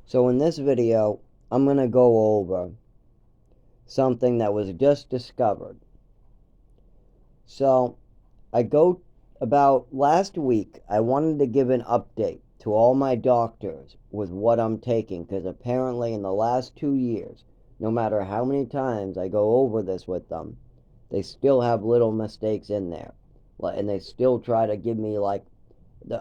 So in this video, I'm going to go over something that was just discovered. So I go about last week, I wanted to give an update to all my doctors with what I'm taking because apparently in the last 2 years, no matter how many times I go over this with them, they still have little mistakes in there. And they still try to give me like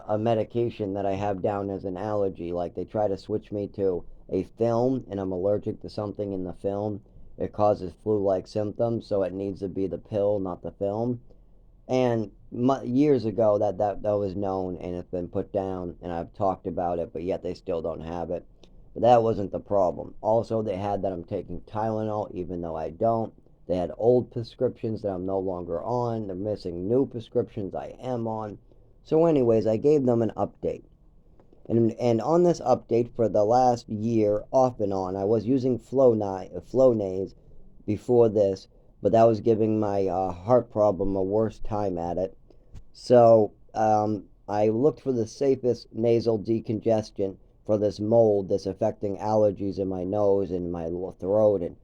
a medication that I have down as an allergy. Like they try to switch me to a film, and I'm allergic to something in the film. It causes flu-like symptoms, so it needs to be the pill, not the film. And years ago, that was known and it's been put down, and I've talked about it, but yet they still don't have it. But that wasn't the problem. Also, they had that I'm taking Tylenol, even though I don't. They had old prescriptions that I'm no longer on. They're missing new prescriptions I am on. So, anyways, I gave them an update. And on this update for the last year, off and on, I was using Flonase before this, but that was giving my heart problem a worse time at it. So I looked for the safest nasal decongestant for this mold that's affecting allergies in my nose and my throat and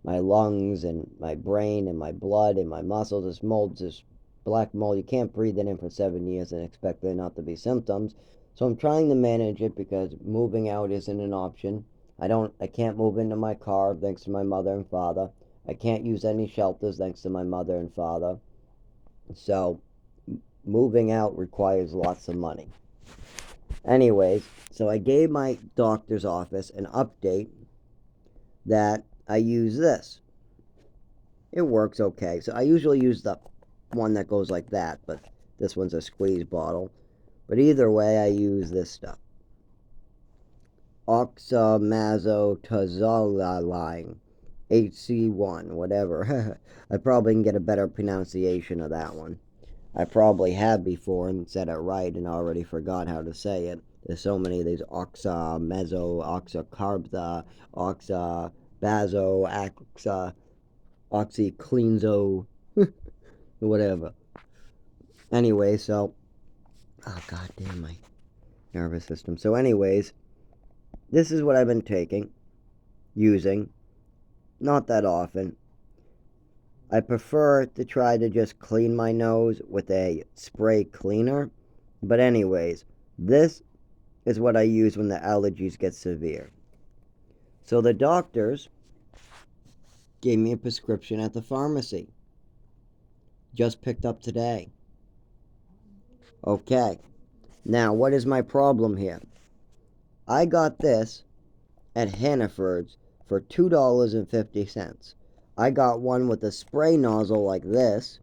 my lungs and my brain and my blood and my muscles. This mold, this black mold, you can't breathe it in for 7 years and expect there not to be symptoms. So I'm trying to manage it because moving out isn't an option. I can't move into my car thanks to my mother and father. I can't use any shelters thanks to my mother and father. So moving out requires lots of money. Anyways, so I gave my doctor's office an update that I use this. It works okay. So I usually use the one that goes like that, but this one's a squeeze bottle. But either way, I use this stuff. Oxymazotazoline, HC1, whatever. I probably can get a better pronunciation of that one. I probably have before and said it right and already forgot how to say it. There's so many of these oxacarbza, oxabazo, oxyclenzo, whatever. Anyway, so, oh god damn my nervous system. So anyways, this is what I've been using, not that often. I prefer to try to just clean my nose with a spray cleaner. But anyways, this is what I use when the allergies get severe. So the doctors gave me a prescription at the pharmacy. Just picked up today. Okay. Now, what is my problem here? I got this at Hannaford's for $2.50. I got one with a spray nozzle like this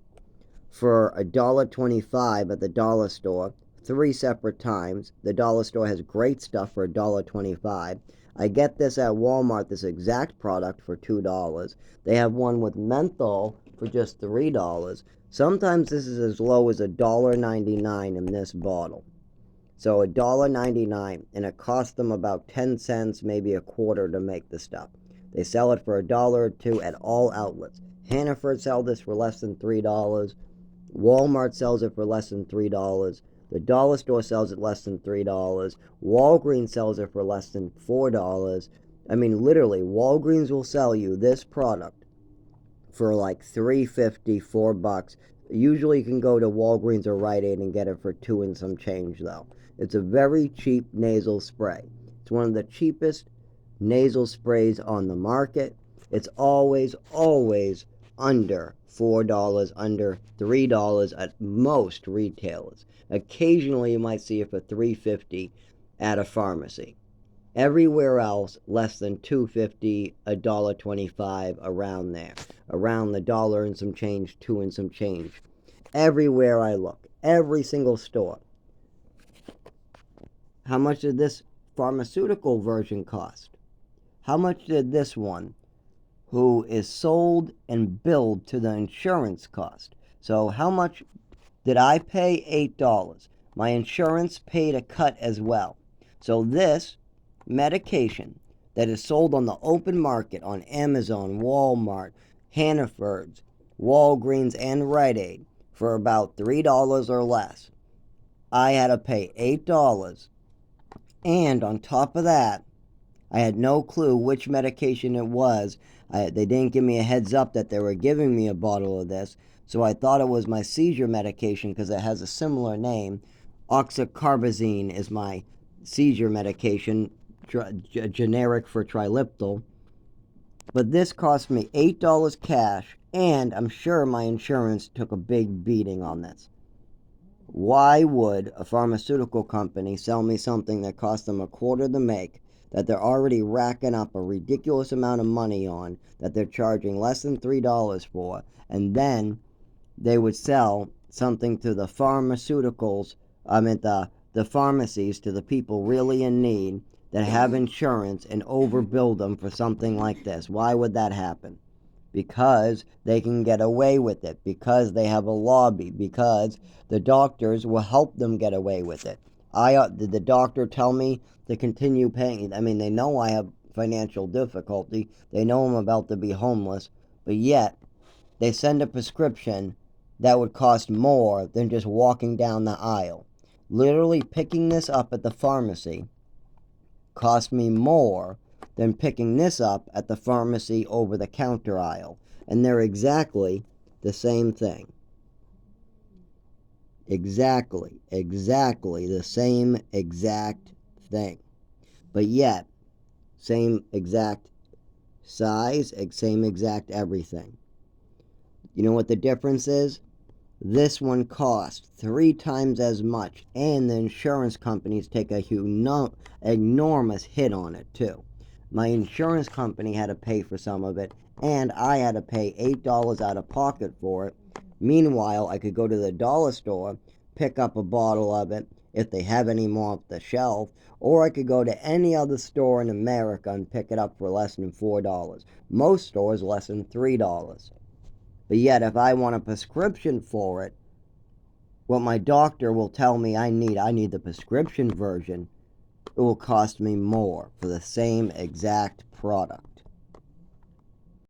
for $1.25 at the dollar store 3 separate times. The dollar store has great stuff for $1.25. I get this at Walmart, this exact product, for $2. They have one with menthol for just $3. Sometimes this is as low as $1.99 in this bottle. So $1.99, and it costs them about 10 cents, maybe a quarter to make the stuff. They sell it for $1 or $2 at all outlets. Hannaford sells this for less than $3. Walmart sells it for less than $3. The dollar store sells it less than $3. Walgreens sells it for less than $4. I mean, literally, Walgreens will sell you this product for like $3.50, $4. Usually you can go to Walgreens or Rite Aid and get it for 2 and some change, though. It's a very cheap nasal spray. It's one of the cheapest nasal sprays on the market. It's always under $4, under $3 at most retailers. Occasionally you might see it for $3.50 at a pharmacy. Everywhere else, less than $2.50, $1.25, around there. Around the dollar and some change, 2 and some change. Everywhere I look, every single store. How much did this pharmaceutical version cost? How much did this one, who is sold and billed to the insurance, cost? So how much did I pay? $8. My insurance paid a cut as well. So this medication that is sold on the open market on Amazon, Walmart, Hannaford's, Walgreens, and Rite Aid for about $3 or less, I had to pay $8. And on top of that, I had no clue which medication it was. They didn't give me a heads up that they were giving me a bottle of this, so I thought it was my seizure medication because it has a similar name. Oxycarbazine is my seizure medication, generic for Triliptal. But this cost me $8 cash, and I'm sure my insurance took a big beating on this. Why would a pharmaceutical company sell me something that cost them a quarter to make, that they're already racking up a ridiculous amount of money on, that they're charging less than $3 for, and then they would sell something to the pharmaceuticals, the pharmacies, to the people really in need that have insurance, and overbill them for something like this? Why would that happen? Because they can get away with it, because they have a lobby, because the doctors will help them get away with it. Did the doctor tell me to continue paying? I mean, they know I have financial difficulty. They know I'm about to be homeless, but yet they send a prescription that would cost more than just walking down the aisle. Literally picking this up at the pharmacy cost me more than picking this up at the pharmacy over the counter aisle. And they're exactly the same thing. Exactly the same exact thing. But yet, same exact size, same exact everything. You know what the difference is? This one costs 3 times as much, and the insurance companies take a enormous hit on it too. My insurance company had to pay for some of it, and I had to pay $8 out of pocket for it. Meanwhile, I could go to the dollar store, pick up a bottle of it if they have any more off the shelf, or I could go to any other store in America and pick it up for less than $4. Most stores less than $3. But yet, if I want a prescription for it, what my doctor will tell me I need the prescription version, it will cost me more for the same exact product.